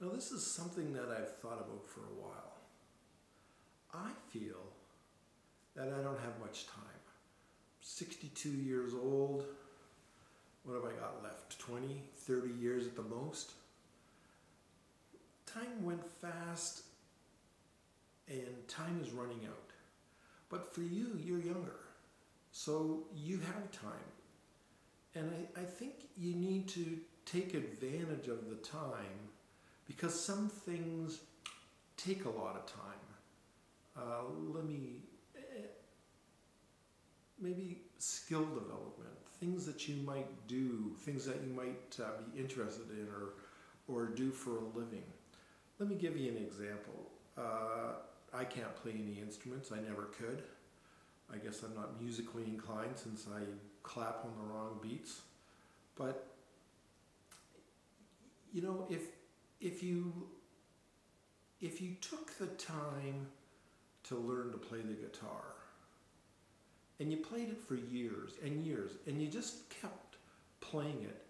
Now, this is something that I've thought about for a while. I feel that I don't have much time. 62 years old. What have I got left? 20, 30 years at the most? Time went fast and time is running out. But for you, you're younger. So you have time. And I think you need to take advantage of the time because some things take a lot of time. Maybe skill development, things that you might do, things that you might be interested in or do for a living. Let me give you an example. I can't play any instruments. I never could. I guess I'm not musically inclined since I clap on the wrong beats. But you know, if you took the time to learn to play the guitar and you played it for years and years and you just kept playing it,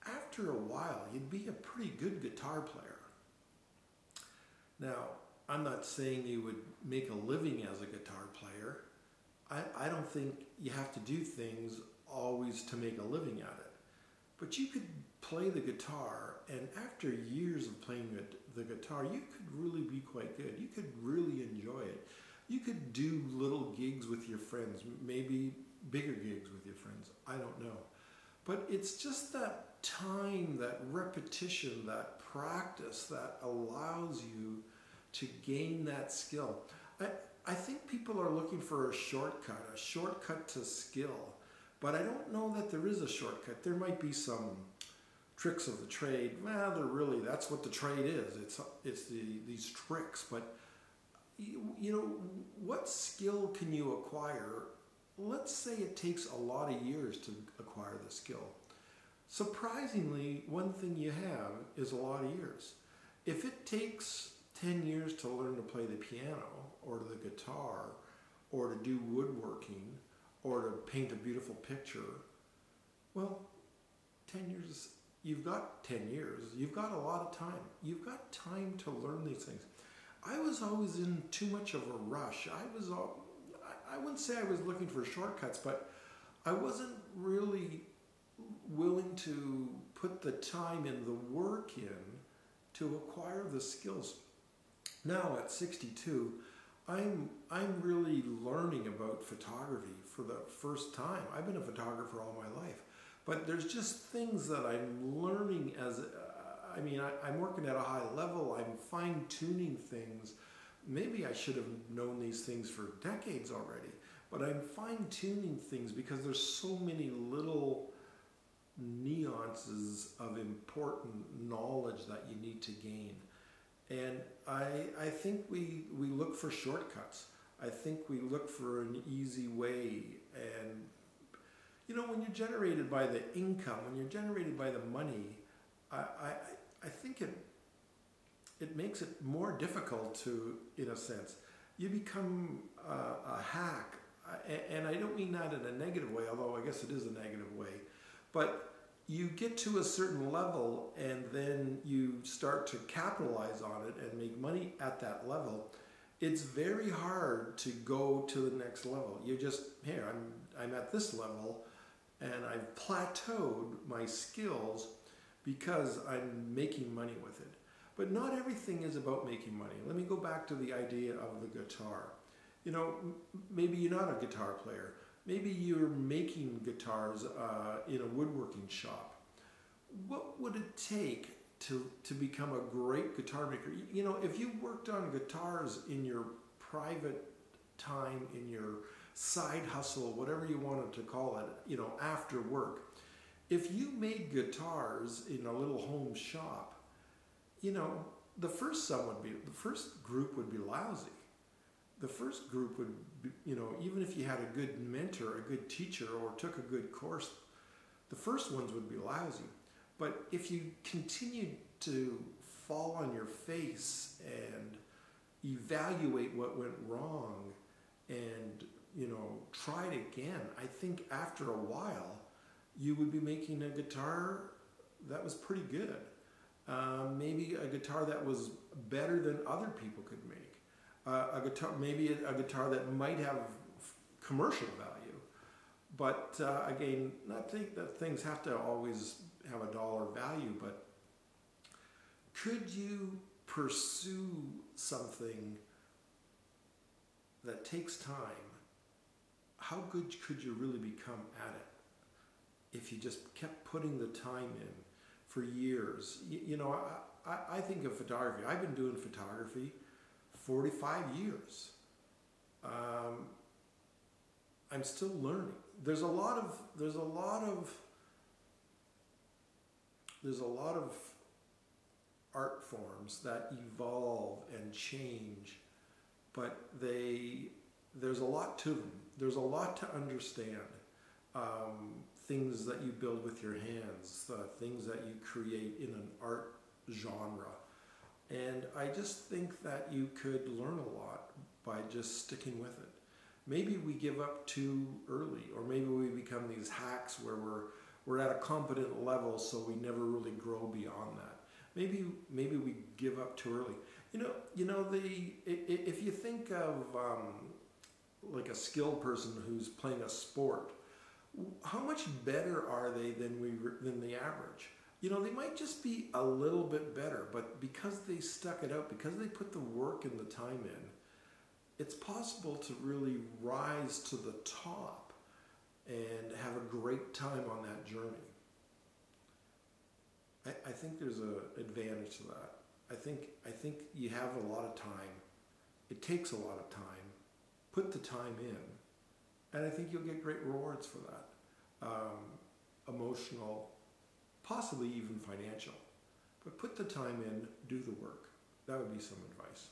after a while you'd be a pretty good guitar player. Now, I'm not saying you would make a living as a guitar player. I don't think you have to do things always to make a living at it. But you could play the guitar, and after years of playing the guitar, you could really be quite good. You could really enjoy it. You could do little gigs with your friends, maybe bigger gigs with your friends. I don't know. But it's just that time, that repetition, that practice that allows you to gain that skill. I think people are looking for a shortcut to skill. But I don't know that there is a shortcut. There might be some tricks of the trade. Well, that's what the trade is. It's these tricks. But you know, what skill can you acquire? Let's say it takes a lot of years to acquire the skill. Surprisingly, one thing you have is a lot of years. If it takes 10 years to learn to play the piano or the guitar or to do woodworking or to paint a beautiful picture, well, 10 years, you've got 10 years. You've got a lot of time. You've got time to learn these things. I was always in too much of a rush. I wouldn't say I was looking for shortcuts, but I wasn't really willing to put the time and the work in to acquire the skills. Now at 62, I'm really learning about photography for the first time. I've been a photographer all my life, but there's just things that I'm learning I'm working at a high level. I'm fine-tuning things. Maybe I should have known these things for decades already, but I'm fine-tuning things because there's so many little nuances of important knowledge that you need to gain. And I think we look for shortcuts. I think we look for an easy way. And, you know, when you're generated by the income, when you're generated by the money, I think it makes it more difficult to, in a sense. You become a hack. And I don't mean that in a negative way, although I guess it is a negative way. But you get to a certain level and then you start to capitalize on it and make money at that level. It's very hard to go to the next level. You just, here, I'm at this level and I've plateaued my skills because I'm making money with it. But not everything is about making money. Let me go back to the idea of the guitar. You know, maybe you're not a guitar player. Maybe you're making guitars in a woodworking shop. What would it take to become a great guitar maker? You know, if you worked on guitars in your private time, in your side hustle, whatever you wanted to call it, you know, after work, if you made guitars in a little home shop, you know, the first group would be lousy. The first group would be, you know, even if you had a good mentor, a good teacher, or took a good course, the first ones would be lousy. But if you continued to fall on your face and evaluate what went wrong and, you know, try it again, I think after a while you would be making a guitar that was pretty good. maybe a guitar that was better than other people could make. A guitar, maybe a guitar that might have commercial value, but again, not think that things have to always have a dollar value. But could you pursue something that takes time? How good could you really become at it if you just kept putting the time in for years? I think of photography. I've been doing photography 45 years. I'm still learning. There's a lot of art forms that evolve and change, but there's a lot to them. There's a lot to understand. Things that you build with your hands, things that you create in an art genre. And I just think that you could learn a lot by just sticking with it. Maybe we give up too early, or maybe we become these hacks where we're at a competent level, so we never really grow beyond that. Maybe we give up too early. If you think of like a skilled person who's playing a sport, how much better are they than the average? They might just be a little bit better, but because they stuck it out, because they put the work and the time in, it's possible to really rise to the top and have a great time on that journey. I think there's an advantage to that. I think you have a lot of time. It takes a lot of time. Put the time in, and I think you'll get great rewards for that. Emotional, possibly even financial. But put the time in, do the work. That would be some advice.